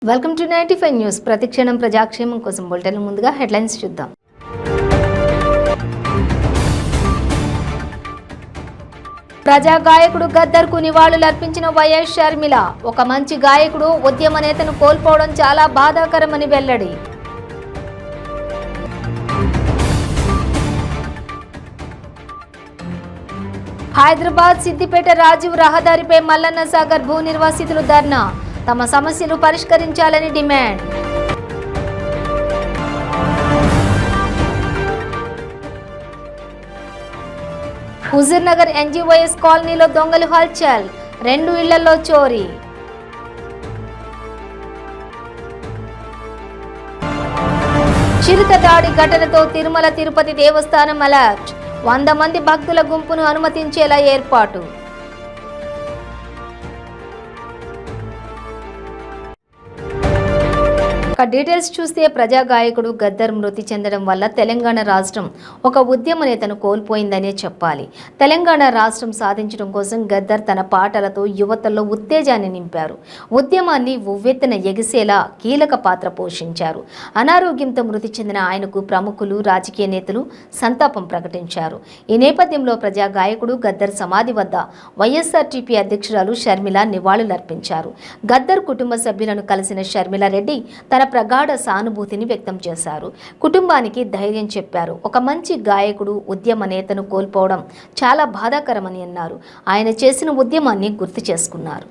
Welcome to 95 news. ప్రతిక్షణం ప్రజాక్షేమం కోసం bulletin ముందుగా హెడ్లైన్స్ చూద్దాం. ప్రజా గాయకుడు గద్దర్కు నివాళులు అర్పించిన వైఎస్ షర్మిల. ఒక మంచి గాయకుడు, ఉద్యమ నేతను కోల్పోవడం చాలా బాధాకరమని వెల్లడి. హైదరాబాద్ సిద్దిపేట రాజీవ్ రహదారిపై మల్లన్న సాగర్ భూ నిర్వాసితులు ధర్నా. తమ సమస్యలు పరిష్కరించాలని డిమాండ్. హుజూర్ నగర్ ఎన్జీఓఎస్ కాలనీలో దొంగలు హల్చల్. 2 ఇళ్లలో చోరీ. చిరుత దాడి ఘటనతో తిరుమల తిరుపతి దేవస్థానం అలర్ట్. 100 మంది భక్తుల గుంపును అనుమతించేలా ఏర్పాటు. డీటెయిల్స్ చూస్తే ప్రజా గాయకుడు గద్దర్ మృతి చెందడం వల్ల తెలంగాణ రాష్ట్రం ఒక ఉద్యమ నేతను కోల్పోయిందనే చెప్పాలి. తెలంగాణ రాష్ట్రం సాధించడం కోసం గద్దర్ తన పాటలతో యువతల్లో ఉత్తేజాన్ని నింపారు. ఉద్యమాన్ని ఉవ్వెత్తున ఎగిసేలా కీలక పాత్ర పోషించారు. అనారోగ్యంతో మృతి చెందిన ఆయనకు ప్రముఖులు, రాజకీయ నేతలు సంతాపం ప్రకటించారు. ఈ నేపథ్యంలో ప్రజా గాయకుడు గద్దర్ సమాధి వద్ద వైఎస్ఆర్టీపీ అధ్యక్షురాలు షర్మిల నివాళులర్పించారు. గద్దర్ కుటుంబ సభ్యులను కలిసిన షర్మిల రెడ్డి తన ప్రగాఢ సానుభూతిని వ్యక్తం చేశారు. కుటుంబానికి ధైర్యం చెప్పారు. ఒక మంచి గాయకుడు, ఉద్యమ నేతను కోల్పోవడం చాలా బాధాకరమని అన్నారు. ఆయన చేసిన ఉద్యమాన్ని గుర్తు చేసుకున్నారు.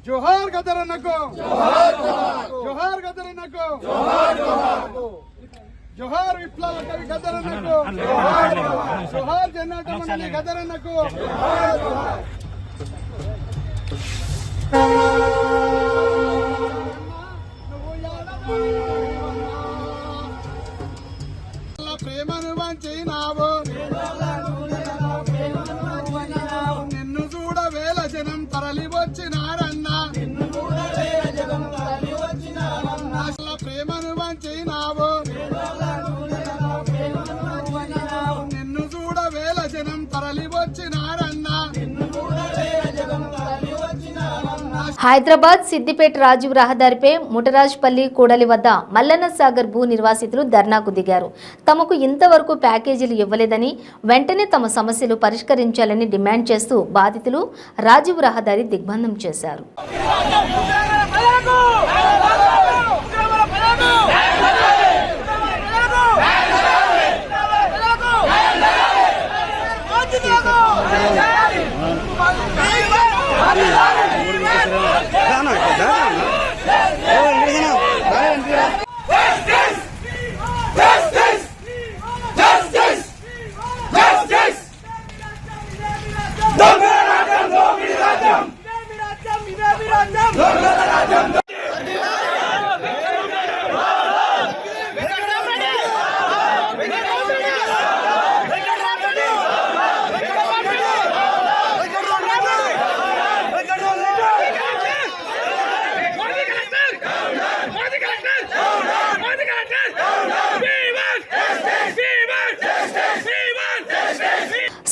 जोहार गदरन्नको जोहार गदरन्नको जोहार विप्लव कवि गदरन्नको जोहार जन्नत मंडली गदरन्नको ప్రేమను వంచినావు నిన్ను చూడ వేల జనం తరలి వచ్చినారన్నా ప్రేమను వంచినావు నిన్ను చూడ వేల జనం తరలి వచ్చినారన్నా. హైదరాబాద్ సిద్దిపేట రాజీవ్ రహదారిపై ముటరాజ్పల్లి కూడలి వద్ద మల్లన్న సాగర్ భూ నిర్వాసితులు ధర్నాకు దిగారు. తమకు ఇంతవరకు ప్యాకేజీలు ఇవ్వలేదని, వెంటనే తమ సమస్యలు పరిష్కరించాలని డిమాండ్ చేస్తూ బాధితులు రాజీవ్ రహదారి దిగ్బంధం చేశారు.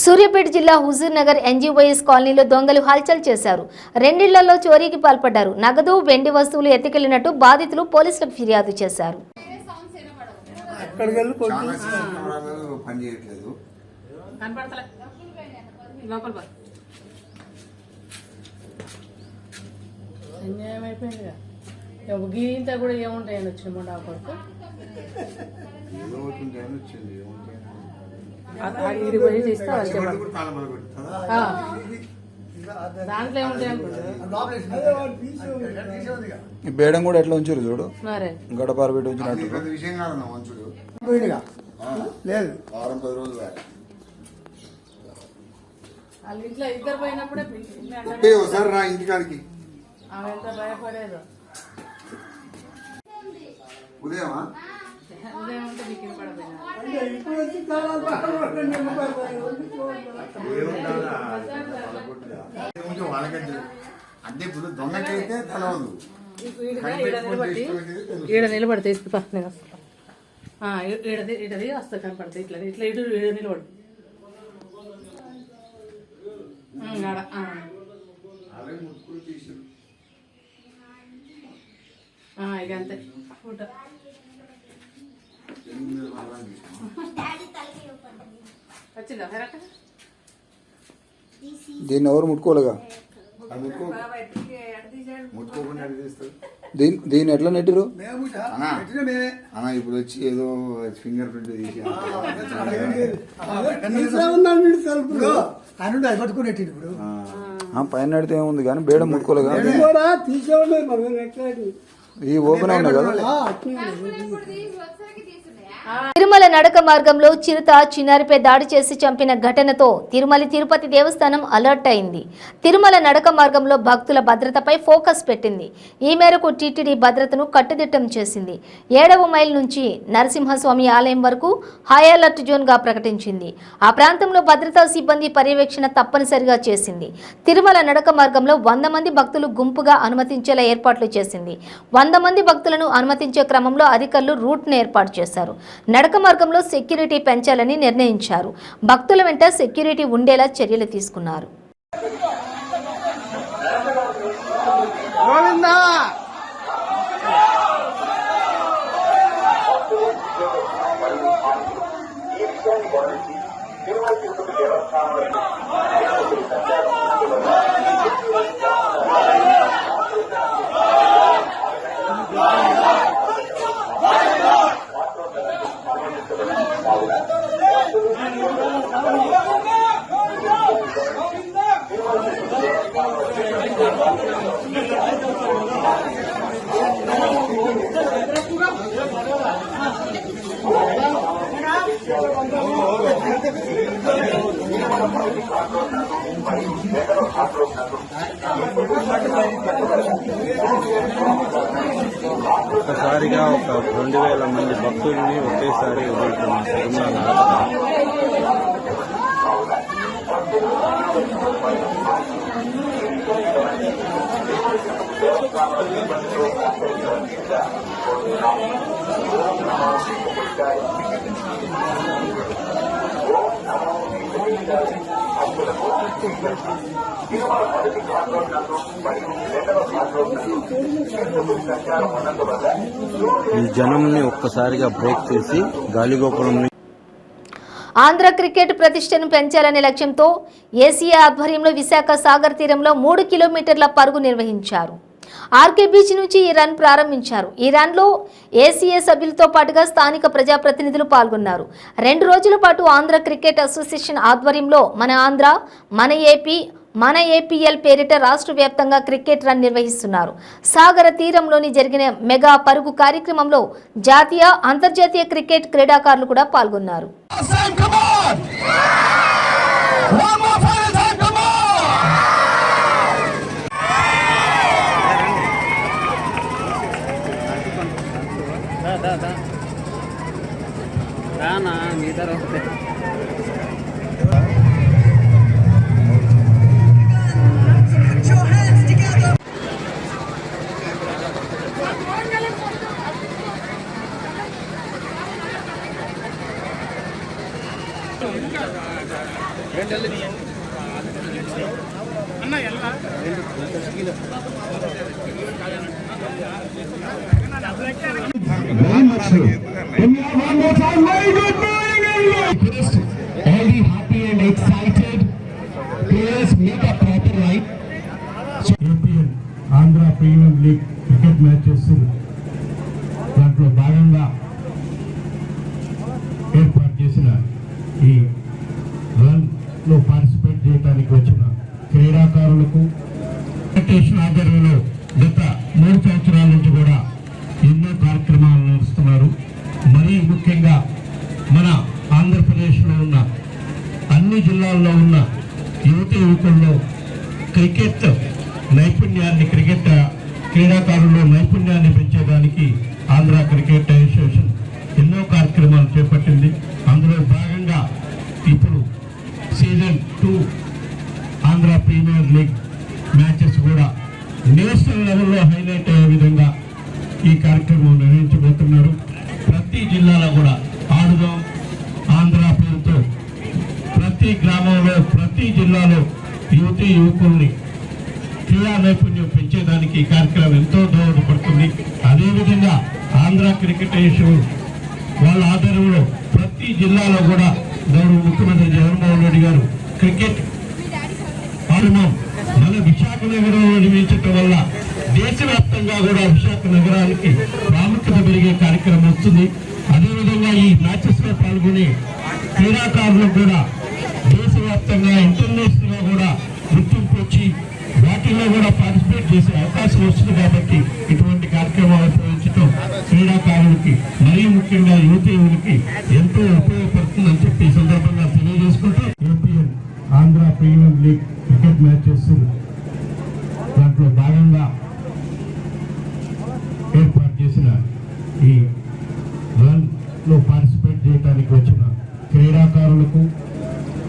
సూర్యాపేట జిల్లా హుజూర్ నగర్ ఎన్జీఓఎస్ కాలనీలో దొంగలు హల్చల్ చేశారు. 2 ఇళ్లలో చోరీకి పాల్పడ్డారు. నగదు, వెండి వస్తువులు ఎత్తుకెళ్లినట్టు బాధితులు పోలీసులకు ఫిర్యాదు చేశారు. కూడా ఏముంటాయని వచ్చిన బేడం కూడా ఎట్లా ఉంచారు చూడు, గడపార పెట్టి ఉంచినట్టు లేదు. వారం 10 రోజులు ఇద్దరు పోయినప్పుడే ఒకసారి రా ఇంటికాడికి. ఆమె ఎంత భయపడేదో. ఉదయమా ఉదయం ఉంటే మీకు వినపడపోయినా అంటే ఇప్పుడు వచ్చి చాలా బాగా వాళ్ళకంటే అంటే ఇప్పుడు దొంగకైతే తెలవదు. ఈడ నిలబడితే ఫస్ట్ నేను వస్తాను. ఈడది వస్తా కనపడతాయి ఇట్లా ఇట్లా ఇటు ఈడ నిలబడు ఇక అంతే ఫోటో వచ్చిందా కరెక్ట్. దీన్ని ఎవరు ముట్టుకోలేగా, ముట్టుకోకుండా తీస్తారు. దీన్ని ఎట్లా నెట్టిరు? అన్న ఇప్పుడు వచ్చి ఏదో ఫింగర్ ప్రింట్ తీసి పైన నడితే ఏముంది కానీ బేడ ముట్టుకోలేగా. తీసేవాళ్ళు మనం ఈ ఓపెన్ ఉన్నాయి కదా. తిరుమల నడక మార్గంలో చిరుత చిన్నారిపై దాడి చేసి చంపిన ఘటనతో తిరుమల తిరుపతి దేవస్థానం అలర్ట్ అయింది. తిరుమల నడక మార్గంలో భక్తుల భద్రతపై ఫోకస్ పెట్టింది. ఈ మేరకు టీటీడీ భద్రతను కట్టుదిట్టం చేసింది. 7వ మైల్ నుంచి నరసింహస్వామి ఆలయం వరకు హై అలర్ట్ జోన్గా ప్రకటించింది. ఆ ప్రాంతంలో భద్రతా సిబ్బంది పర్యవేక్షణ తప్పనిసరిగా చేసింది. తిరుమల నడక మార్గంలో 100 మంది భక్తులు గుంపుగా అనుమతించేలా ఏర్పాట్లు చేసింది. 100 మంది భక్తులను అనుమతించే క్రమంలో అధికారులు రూట్ను ఏర్పాటు చేశారు. నడక మార్గంలో సెక్యూరిటీ పెంచాలని నిర్ణయించారు. భక్తుల వెంట సెక్యూరిటీ ఉండేలా చర్యలు తీసుకున్నారు. ఒక్కసారిగా ఒక 2000 మంది భక్తుల్ని ఒకేసారి వదులుతున్న తిరుమల ఈ జనంని ఒక్కసారిగా బ్రేక్ చేసి గాలిగోపురం. ఆంధ్ర క్రికెట్ ప్రతిష్టను పెంచాలనే లక్ష్యంతో ఏసీఏ ఆధ్వర్యంలో విశాఖ సాగర్ తీరంలో 3 కిలోమీటర్ల పరుగు నిర్వహించారు. ఆర్కే బీచ్ నుంచి ఈ రన్ ప్రారంభించారు. ఈ రన్లో ఏసీఏ సభ్యులతో పాటుగా స్థానిక ప్రజాప్రతినిధులు పాల్గొన్నారు. 2 రోజుల పాటు ఆంధ్ర క్రికెట్ అసోసియేషన్ ఆధ్వర్యంలో మన ఆంధ్ర, మన ఏపీ, మన ఏపీఎల్ పేరిట రాష్ట్ర వ్యాప్తంగా క్రికెట్ రన్ నిర్వహిస్తున్నారు. సాగర తీరంలోని జరిగిన మెగా పరుగు కార్యక్రమంలో జాతీయ, అంతర్జాతీయ క్రికెట్ క్రీడాకారులు కూడా పాల్గొన్నారు. రానా మీ తర్వాత very much so. Can we have one more time? Very good morning, everyone. All the happy and excited players make a proper right. APL Andhra Premium League cricket matches దాంట్లో భాగంగా ఏర్పాటు చేసిన ఈ రన్లో పార్టిసిపేట్ చేయడానికి వచ్చిన క్రీడాకారులకు ఫెడరేషన్ ఆధ్వర్యంలో గత 3 సంవత్సరాల నుంచి కూడా ఎన్నో కార్యక్రమాలు నిర్వహిస్తున్నారు. మరీ ముఖ్యంగా మన ఆంధ్రప్రదేశ్లో ఉన్న అన్ని జిల్లాల్లో ఉన్న యువత యువకుల్లో క్రికెట్ నైపుణ్యాన్ని, క్రికెట్ క్రీడాకారుల్లో నైపుణ్యాన్ని పెంచేదానికి ఆంధ్ర క్రికెట్ అసోసియేషన్ ఎన్నో కార్యక్రమాలు చేపట్టింది. అందులో భాగంగా ఇప్పుడు season 2 Andhra premier league matches కూడా నేషనల్ లెవెల్లో హైలైట్ అయ్యే విధంగా ఈ కార్యక్రమం నిర్వహించబోతున్నారు. ప్రతి జిల్లాలో కూడా ఆడుదాం ఆంధ్ర పేరుతో ప్రతి గ్రామంలో ప్రతి జిల్లాలో యువకుల్ని క్రీడా నైపుణ్యం పెంచేదానికి ఈ కార్యక్రమం ఎంతో దోహదపడుతుంది. అదేవిధంగా ఆంధ్ర క్రికెట్ అసోసియేషన్ వాళ్ళ ఆధ్వర్యంలో ప్రతి జిల్లాలో కూడా గౌరవ ముఖ్యమంత్రి జగన్మోహన్ రెడ్డి గారు క్రికెట్ ఆడుదాం మన విశాఖ నగరంలో నిర్మించడం వల్ల దేశవ్యాప్తంగా కూడా విశాఖ నగరానికి ప్రాముఖ్యత పెరిగే కార్యక్రమం వస్తుంది. అదేవిధంగా ఈ మ్యాచెస్ లో పాల్గొనే క్రీడాకారులకు కూడా దేశవ్యాప్తంగా ఇంటర్నేషనల్ గా కూడా గుర్తింపు వచ్చి వాటిల్లో కూడా పార్టిసిపేట్ చేసే అవకాశం వస్తుంది. కాబట్టి ఇటువంటి కార్యక్రమాలు ఉపయోగించడం క్రీడాకారులకి మరీ ముఖ్యంగా యువతీయులకి ఎంతో ఉపయోగపడుతుందని చెప్పి ఈ సందర్భంగా తెలియజేసుకుంటూ APL Andhra premier league cricket matches దాంట్లో భాగంగా ఏర్పాటు చేసిన ఈ రన్ లో పార్టిసిపేట్ చేయడానికి వచ్చిన క్రీడాకారులకు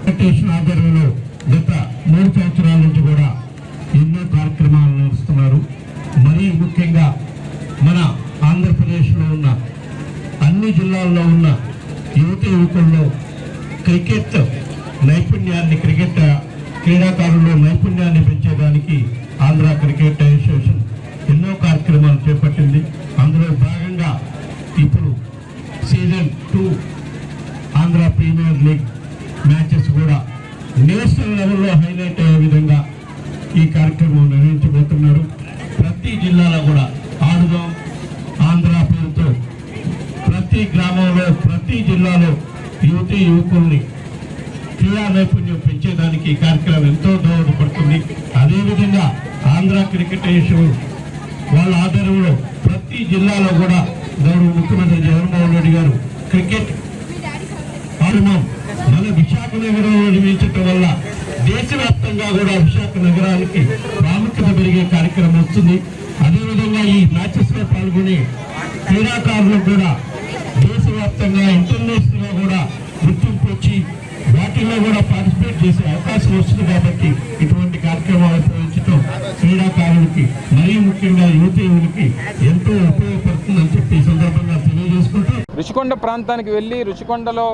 ఫెడరేషన్ ఆధ్వర్యంలో గత 3 సంవత్సరాల నుంచి కూడా ఎన్నో కార్యక్రమాలు నిర్వహిస్తున్నారు. మరీ ముఖ్యంగా మన ఆంధ్రప్రదేశ్లో ఉన్న అన్ని జిల్లాల్లో ఉన్న యువకుల్లో క్రికెట్ నైపుణ్యాన్ని క్రీడాకారుల్లో నైపుణ్యాన్ని పెంచేదానికి ఆంధ్ర క్రికెట్ అసోసియేషన్ ఎన్నో కార్యక్రమాలు చేపట్టింది. అందులో భాగంగా ఇప్పుడు season 2 Andhra premier league matches కూడా నేషనల్ లెవెల్లో హైలైట్ అయ్యే విధంగా ఈ కార్యక్రమం నిర్వహించబోతున్నారు. ప్రతి జిల్లాలో కూడా ఆడుదాం ఆంధ్ర పేరుతో ప్రతి గ్రామంలో ప్రతి జిల్లాలో యువకుల్ని క్రీడా నైపుణ్యం పెంచేదానికి ఈ కార్యక్రమం ఎంతో దోహదపడుతుంది. అదేవిధంగా ఆంధ్ర క్రికెట్ అసోసియేషన్ వాళ్ళ ఆధ్వర్యంలో ప్రతి జిల్లాలో కూడా గౌరవ ముఖ్యమంత్రి జగన్మోహన్ రెడ్డి గారు క్రికెట్ ఆడుదాం మన విశాఖ నగరంలో నిర్మించడం వల్ల దేశవ్యాప్తంగా కూడా విశాఖ నగరానికి ప్రాముఖ్యత పెరిగే కార్యక్రమం వస్తుంది. అదేవిధంగా ఈ మ్యాచెస్ లో పాల్గొనే క్రీడాకారులకు కూడా దేశవ్యాప్తంగా ఇంటర్నేషనల్ గా కూడా గుర్తింపు వచ్చి వాటిల్లో కూడా పార్టిసిపేట్ చేసే అవకాశం వస్తుంది. కాబట్టి ఇటువంటి కార్యక్రమాలు ఉపయోగించడం క్రీడాకారులకి మరీ ముఖ్యంగా యువతీయులకి ఎంతో ఉపయోగపడుతుందని చెప్పి ఈ సందర్భంగా తెలియజేసుకుంటూ రుషికొండ ప్రాంతానికి వెళ్ళి రుషికొండలో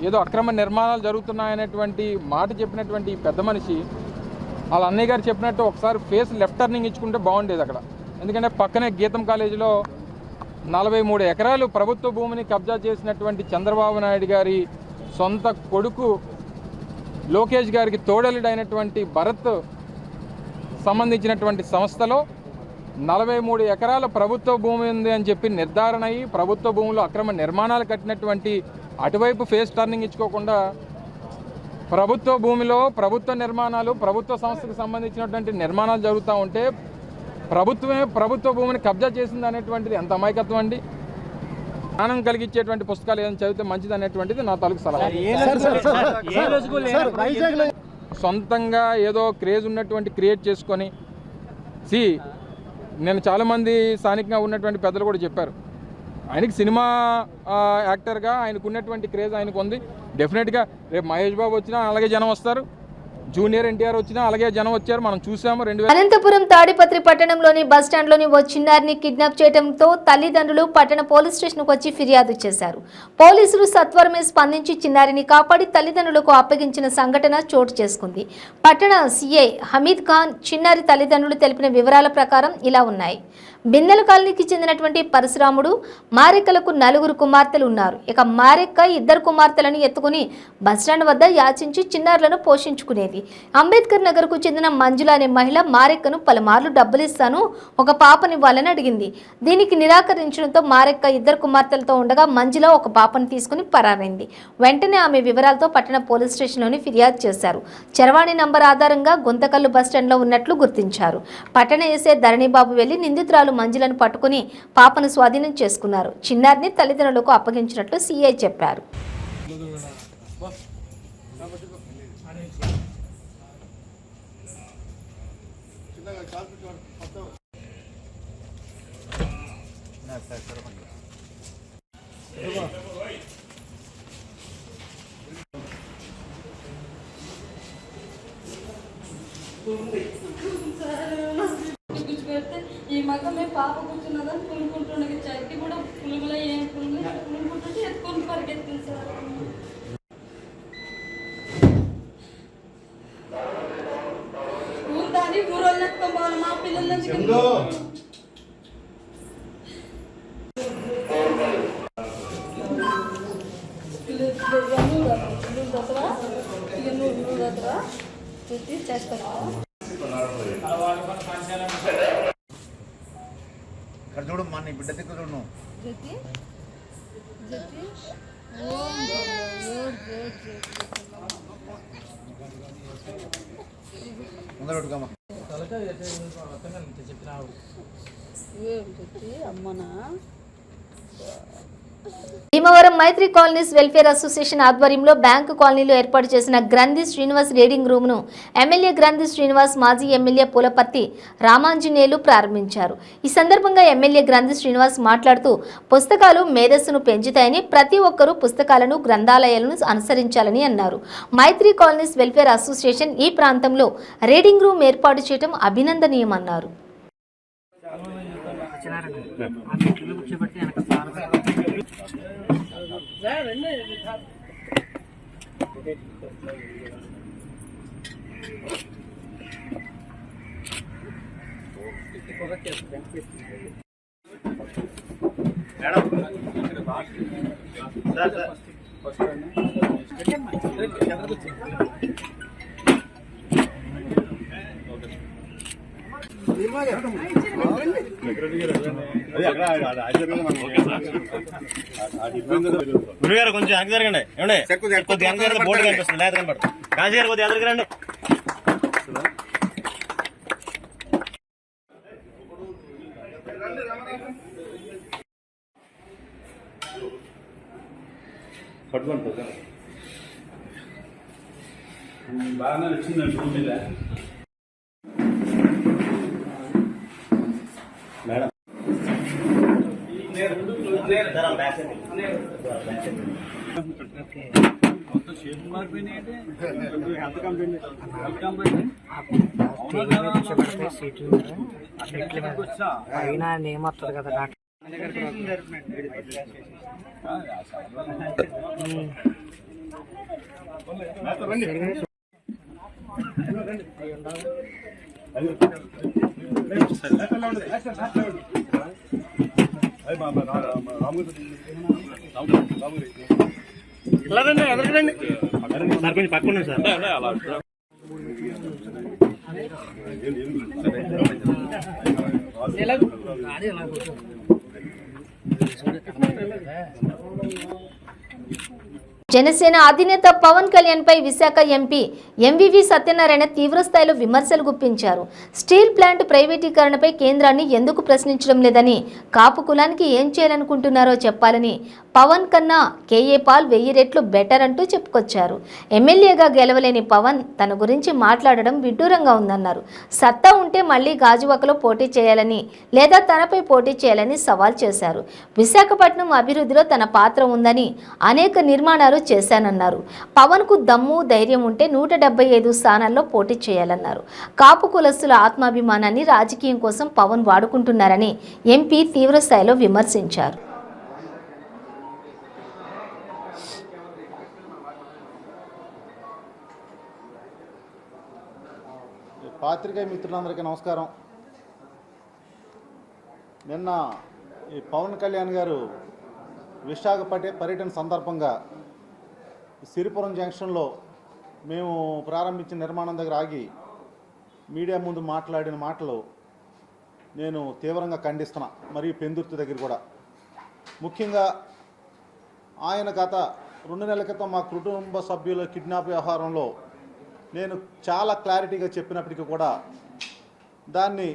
ఏదో అక్రమ నిర్మాణాలు జరుగుతున్నాయనేటువంటి మాట చెప్పినటువంటి పెద్ద మనిషి వాళ్ళ అన్నయ్య గారు చెప్పినట్టు ఒకసారి ఫేస్ లెఫ్ట్ టర్నింగ్ ఇచ్చుకుంటే బాగుండేది అక్కడ. ఎందుకంటే పక్కనే గీతం కాలేజీలో 43 ఎకరాలు ప్రభుత్వ భూమిని కబ్జా చేసినటువంటి చంద్రబాబు నాయుడు గారి సొంత కొడుకు లోకేష్ గారికి తోడలుడైనటువంటి భరత్ సంబంధించినటువంటి సంస్థలో 43 ఎకరాల ప్రభుత్వ భూమి ఉంది అని చెప్పి నిర్ధారణ అయ్యి ప్రభుత్వ భూములు అక్రమ నిర్మాణాలు కట్టినటువంటి అటువైపు ఫేస్ టర్నింగ్ ఇచ్చుకోకుండా ప్రభుత్వ భూమిలో ప్రభుత్వ నిర్మాణాలు ప్రభుత్వ సంస్థకు సంబంధించినటువంటి నిర్మాణాలు జరుగుతూ ఉంటే ప్రభుత్వమే ప్రభుత్వ భూమిని కబ్జా చేసింది అనేటువంటిది ఎంత అమాయకత్వం అండి. జ్ఞానం కలిగించేటువంటి పుస్తకాలు ఏదైనా చదివితే మంచిది అనేటువంటిది నా తాలూకు సలహా. సొంతంగా ఏదో క్రేజ్ ఉన్నటువంటి క్రియేట్ చేసుకొని నేను చాలామంది స్థానికంగా ఉన్నటువంటి పెద్దలు కూడా చెప్పారు, ఆయనకి సినిమా యాక్టర్గా ఆయనకు ఉన్నటువంటి క్రేజ్ ఆయనకు ఉంది. డెఫినెట్గా రేపు మహేష్ బాబు వచ్చినా అలాగే జనం వస్తారు, జూనియర్ ఎన్టీఆర్ వచ్చినా అలాగే జనం వచ్చారు, మనం చూసాము. అనంతపురం తాడిపత్రి పట్టణంలోని బస్టాండ్లోని ఓ చిన్నారిని కిడ్నాప్ చేయడంతో తల్లిదండ్రులు పట్టణ పోలీస్ స్టేషన్కు వచ్చి ఫిర్యాదు చేశారు. పోలీసులు సత్వరమే స్పందించి చిన్నారిని కాపాడి తల్లిదండ్రులకు అప్పగించిన సంఘటన చోటు చేసుకుంది. పట్టణ సీఐ హమీద్ ఖాన్ చిన్నారి తల్లిదండ్రులు తెలిపిన వివరాల ప్రకారం ఇలా ఉన్నాయి. బిందెల కాలనీకి చెందినటువంటి పరశురాముడు మారెక్కలకు 4 కుమార్తెలు ఉన్నారు. ఇక మారెక్క 2 కుమార్తెలను ఎత్తుకుని బస్టాండ్ వద్ద యాచించి చిన్నారులను పోషించుకునేది. అంబేద్కర్ నగర్కు చెందిన మంజుల అనే మహిళ మారెక్కను పలుమార్లు డబ్బులు ఇస్తాను, ఒక పాపనివ్వాలని అడిగింది. దీనికి నిరాకరించడంతో మారెక్క 2 కుమార్తెలతో ఉండగా మంజుల ఒక పాపను తీసుకుని పరారైంది. వెంటనే ఆమె వివరాలతో పట్టణ పోలీస్ స్టేషన్లోని ఫిర్యాదు చేశారు. చరవాణి నంబర్ ఆధారంగా గుంతకల్లు బస్టాండ్లో ఉన్నట్లు గుర్తించారు. పట్టణ ఎస్ఐ ధరణిబాబు వెళ్లి నిందితురాలు మంజులను పట్టుకుని పాపను స్వాధీనం చేసుకున్నారు. చిన్నారిని తల్లిదండ్రులకు అప్పగించినట్లు సీఐ చెప్పారు. పెడితే ఈ మగ మేము పాప కూర్చున్నదని పులుకుంటుండే చట్టి కూడా పులుగులో ఏం పులుకుంటుంటే ఎత్తుకొని పరిగెత్తుంది సార్. దాన్ని ఊరోళ్ళు ఎత్తుకోవాలి మా పిల్లల చూసి చేస్తాను. చూడు మా నీ బిడ్డ దగ్గర చూడు జతి జతి ముందర పెట్టుకోమా. అమ్మనా భీమవరం మైత్రి కాలనీస్ వెల్ఫేర్ అసోసియేషన్ ఆధ్వర్యంలో బ్యాంకు కాలనీలో ఏర్పాటు చేసిన గ్రంథి శ్రీనివాస్ రీడింగ్ రూమ్ను ఎమ్మెల్యే గ్రంథి శ్రీనివాస్, మాజీ ఎమ్మెల్యే పులపర్తి రామాంజనేయులు ప్రారంభించారు. ఈ సందర్భంగా ఎమ్మెల్యే గ్రంథి శ్రీనివాస్ మాట్లాడుతూ పుస్తకాలు మేధస్సును పెంచుతాయని, ప్రతి ఒక్కరూ పుస్తకాలను, గ్రంథాలయాలను అనుసరించాలని అన్నారు. మైత్రి కాలనీస్ వెల్ఫేర్ అసోసియేషన్ ఈ ప్రాంతంలో రీడింగ్ రూమ్ ఏర్పాటు చేయడం అభినందనీయమన్నారు. గురుగారు కొంచెం వెనక జరగండి. ఏమండి కొద్దిగా వెనక జరిగితే బోర్డు కనిపిస్తుంది, లేదా కనపడుతుంది. కాశీ గారు కొద్దిగా ఎదురుకు రండి. బాగానే వచ్చిందండి రూమ్ మీద. మేడం అయినా ఏమవుతుంది కదా డాక్టర్. ఇలా రండి, ఎదురుకు రండి సార్, కొంచెం పక్కన సార్. జనసేన అధినేత పవన్ కళ్యాణ్ పై విశాఖ ఎంపీ ఎంవివి సత్యనారాయణ తీవ్రస్థాయిలో విమర్శలు గుప్పించారు. స్టీల్ ప్లాంట్ ప్రైవేటీకరణపై కేంద్రాన్ని ఎందుకు ప్రశ్నించడం లేదని, కాపు కులానికి ఏం చేయాలనుకుంటున్నారో చెప్పాలని, పవన్ కన్నా కేఏ పాల్ 1000 రెట్లు బెటర్ అంటూ చెప్పుకొచ్చారు. ఎమ్మెల్యేగా గెలవలేని పవన్ తన గురించి మాట్లాడడం విడ్డూరంగా ఉందన్నారు. సత్తా ఉంటే మళ్లీ గాజువాకలో పోటీ చేయాలని, లేదా తనపై పోటీ చేయాలని సవాల్ చేశారు. విశాఖపట్నం అభివృద్ధిలో తన పాత్ర ఉందని, అనేక నిర్మాణాలు చేశానన్నారు. పవన్ కు దమ్ము ధైర్యం ఉంటే 175 స్థానాల్లో పోటీ చేయాలన్నారు. కాపు కులస్తుల ఆత్మాభిమానాన్ని రాజకీయం కోసం పవన్ వాడుకుంటున్నారని ఎంపీ తీవ్రస్థాయిలో విమర్శించారు. పాత్రికేయ మిత్రులందరికీ నమస్కారం. నిన్న ఈ పవన్ కళ్యాణ్ గారు విశాఖపట్నం పర్యటన సందర్భంగా సిరిపురం జంక్షన్లో మేము ప్రారంభించిన నిర్మాణం దగ్గర ఆగి మీడియా ముందు మాట్లాడిన మాటలు నేను తీవ్రంగా ఖండిస్తున్నా. మరియు పెందుర్తి దగ్గర కూడా ముఖ్యంగా ఆయన గత 2 నెలల క్రితం మా కుటుంబ సభ్యుల కిడ్నాప్ వ్యవహారంలో నేను చాలా క్లారిటీగా చెప్పినప్పటికీ కూడా దాన్ని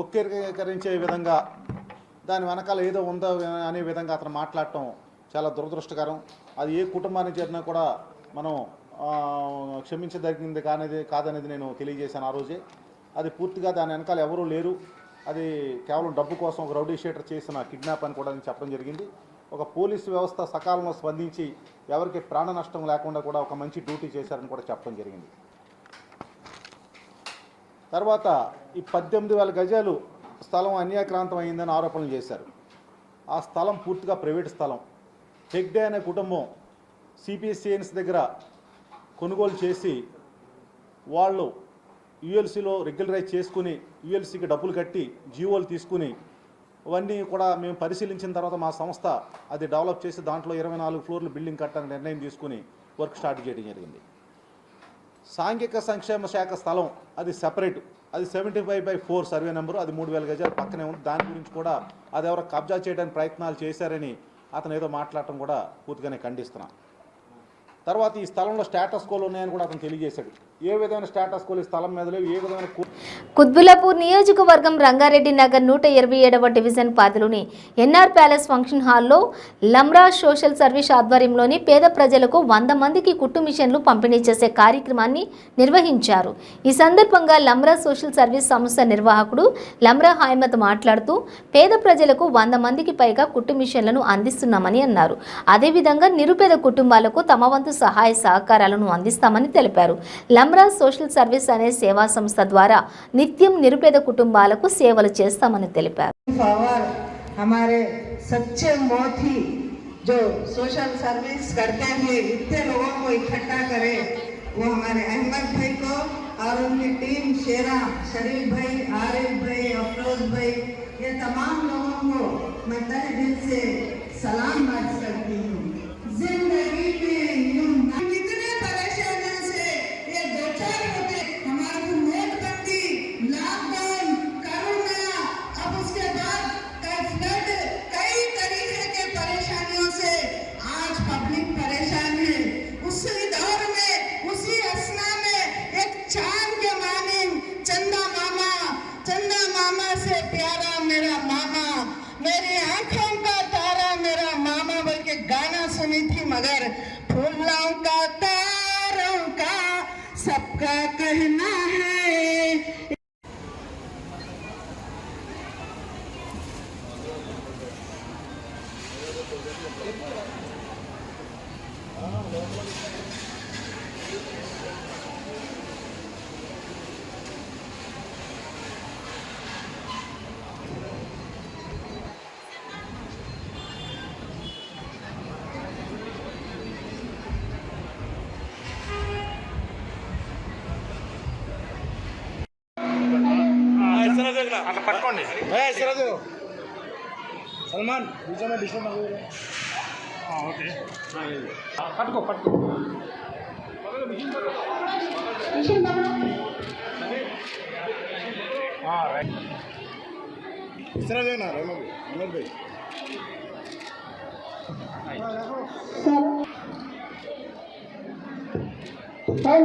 వక్రీకరించే విధంగా, దాని వెనకాల ఏదో ఉందో అనే విధంగా అతను మాట్లాడటం చాలా దురదృష్టకరం. అది ఏ కుటుంబానికి జరిగినా కూడా మనం క్షమించదగింది కాదనేది నేను తెలియజేశాను ఆ రోజే. అది పూర్తిగా దాని వెనకాల ఎవరూ లేరు, అది కేవలం డబ్బు కోసం ఒక రౌడీ షీటర్ చేసిన కిడ్నాప్ అని కూడా నేను చెప్పడం జరిగింది. ఒక పోలీసు వ్యవస్థ సకాలంలో స్పందించి ఎవరికి ప్రాణ నష్టం లేకుండా కూడా ఒక మంచి డ్యూటీ చేశారని కూడా చెప్పడం జరిగింది. తర్వాత ఈ 18,000 గజాలు స్థలం అన్యాక్రాంతం అయిందని ఆరోపణలు చేశారు. ఆ స్థలం పూర్తిగా ప్రైవేట్ స్థలం. హెగ్డే అనే కుటుంబం సిపిఎస్సిఎన్స్ దగ్గర కొనుగోలు చేసి వాళ్ళు యుఎల్సీలో రెగ్యులరైజ్ చేసుకుని యుఎల్సీకి డబ్బులు కట్టి జీవోలు తీసుకుని అవన్నీ కూడా మేము పరిశీలించిన తర్వాత మా సంస్థ అది డెవలప్ చేసి దాంట్లో 24 ఫ్లోర్లు బిల్డింగ్ కట్టాలని నిర్ణయం తీసుకుని వర్క్ స్టార్ట్ చేయడం జరిగింది. సాంఘిక సంక్షేమ శాఖ స్థలం అది సెపరేట్, అది 75/4 సర్వే నెంబరు, అది 3,000 గజాలు పక్కనే ఉంది. దాని గురించి కూడా అది ఎవరో కబ్జా చేయడానికి ప్రయత్నాలు చేశారని అతను ఏదో మాట్లాడటం కూడా పూర్తిగానే ఖండిస్తున్నాను. తర్వాత ఈ స్థలంలో స్టేటస్ కోలు ఉన్నాయని కూడా అతను తెలియజేశాడు. ఏ విధమైన స్టేటస్ కోలు ఈ స్థలం మీద లేవు, ఏ విధమైన కుత్బుల్లాపూర్ నియోజకవర్గం రంగారెడ్డి నగర్ 127వ డివిజన్ పరిధిలోని ఎన్ఆర్ ప్యాలెస్ ఫంక్షన్ హాల్లో లమ్రా సోషల్ సర్వీస్ ఆధ్వర్యంలోని పేద ప్రజలకు 100 మందికి కుట్టు మిషన్లు పంపిణీ చేసే కార్యక్రమాన్ని నిర్వహించారు. ఈ సందర్భంగా లమ్రా సోషల్ సర్వీస్ సంస్థ నిర్వాహకుడు లమ్రా హైమత్ మాట్లాడుతూ పేద ప్రజలకు 100 మందికి పైగా కుట్టు మిషన్లను అందిస్తున్నామని అన్నారు. అదేవిధంగా నిరుపేద కుటుంబాలకు తమ వంతు సహాయ సహకారాలను అందిస్తామని తెలిపారు. లమ్రా సోషల్ సర్వీస్ అనే సేవా సంస్థ ద్వారా నిత్యం నిరుపేద కుటుంబాలకు సేవలు చేస్తామని తెలిపారు. हमारे सच्चे मोती जो सोशल सर्विस करते हुए इतने लोगों को इकट्ठा करे वो हमारे अहमद भाई को और उनकी टीम शेरा, शरीफ भाई, आरिफ भाई, अफरोज भाई, ये तमाम लोगों को मैं तहे दिल से सलाम अर्ज करती हूँ. जिंदगी में कितने परेशानियों से ये दो चार होते, हमारे नोटबंदी, लॉकडाउन, कोरोना, अब उसके बाद फ्लड, कई तरीके के परेशानियों से आज पब्लिक परेशान है. उसी दौर में, उसी असना में एक चांद के मानिंद चंदा मामा से प्यारा मेरा मामा, मेरी आंखों का तारा मेरा मामा बोल के गाना सुनी थी. मगर फूलों का तारों का सबका कहना है. పట్టుకోండి సల్మాన్ నిజమే డిస్టర్బ్ అవ్వదు. ఓకే పట్టుకో రైట్. ఇస్రాదేనా రమణ్ భాయ్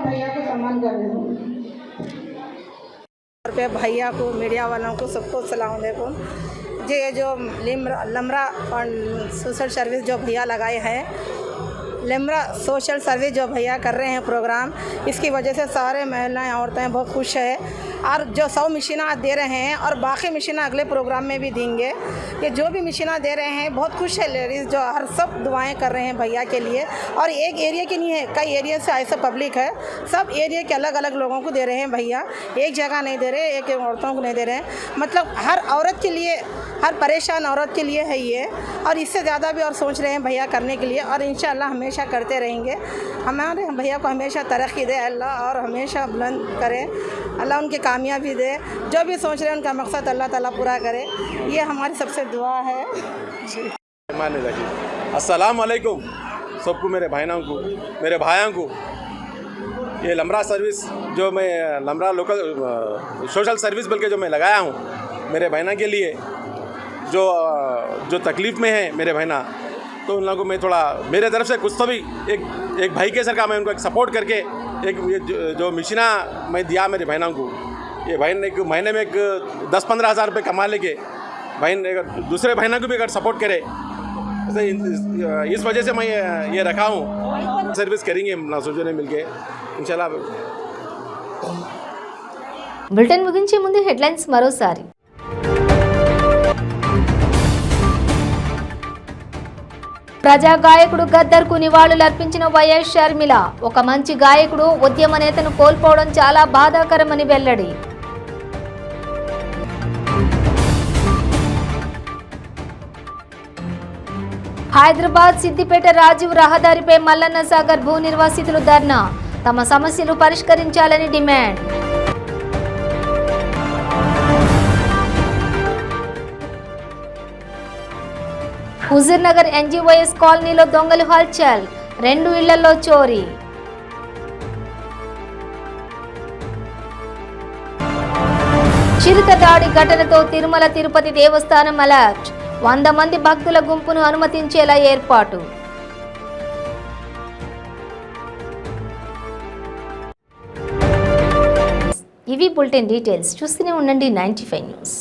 भैया को सम्मान कर रहे हूँ. भैया को, मीडिया वालों को, सबको सलाम अलैकुम. ये जो लमरा सोशल सर्विस जो भैया लगाए हैं, लमरा सोशल सर्विस जो भैया कर रहे हैं प्रोग्राम, इसकी वजह से सारे महिलाएं औरतें बहुत खुश है. और जो 100 मशीना दे रहे हैं और बाकी मशीना अगले प्रोग्राम में भी देंगे. ये जो भी मशीना दे रहे हैं बहुत खुश है लेडीज़, जो हर सब दुआएं कर रहे हैं भैया के लिए. और एक एरिया की नहीं है, कई एरिया से ऐसा पब्लिक है, सब एरिया के अलग अलग लोगों को दे रहे हैं भैया. एक जगह नहीं दे रहे, एक औरतों को नहीं दे रहे हैं. मतलब हर औरत के लिए, हर परेशान औरत के लिए है ये. और इससे ज़्यादा भी और सोच रहे हैं भैया करने के लिए. और इंशाल्लाह हमेशा करते रहेंगे. हमारे भैया को हमेशा तरक्की दे अल्लाह, और हमेशा बुलंद करे अल्लाह, उनकी कामयाबी दे. जो भी सोच रहे हैं उनका मकसद अल्लाह ताला पूरा करे. ये हमारी सबसे दुआ है. अस्सलाम वालेकुम सबको, मेरे बहनों को, मेरे भाइयों को. ये लमरा सर्विस जो मैं लमरा लोकल सोशल सर्विस बोल के जो मैं लगाया हूँ मेरे बहना के लिए, जो तकलीफ़ में है मेरे बहना, तो उन लोगों को मैं थोड़ा मेरे तरफ से कुछ तो भी एक भाई के सर का मैं उनको एक सपोर्ट करके एक जो मशीना मैं दिया मेरे बहनों को. ये बहन एक महीने में 10-15 हज़ार रुपये कमा लेके बहन दूसरे बहनों को भी अगर सपोर्ट करे, इस वजह से मैं ये रखा हूँ. सर्विस करेंगे ना सोचने मिल के इंशाल्लाह. బులెటిన్ ముగించే ముందు హెడ్లైన్స్ మరోసారి. ప్రజా గాయకుడు గద్దర్కు నివాళులర్పించిన వైఎస్ షర్మిల. ఒక మంచి గాయకుడు, ఉద్యమ నేతను కోల్పోవడం చాలా బాధాకరమని వెల్లడి. హైదరాబాద్ సిద్దిపేట రాజీవ్ రహదారిపై మల్లన్న సాగర్ భూ నిర్వాసితులు ధర్నా. తమ సమస్యలు పరిష్కరించాలని డిమాండ్. హుజూర్ నగర్ ఎన్జీఓఎస్ కాలనీలో దొంగలు హల్చల్. 2 ఇళ్లలో చోరీ. చిరుత దాడి ఘటనతో తిరుమల తిరుపతి దేవస్థానం అలర్ట్. 100 మంది భక్తుల గుంపును అనుమతించేలా ఏర్పాటు. ఇవి బులెటిన్ డీటెయిల్స్. చూస్తూనే ఉండండి 95 న్యూస్.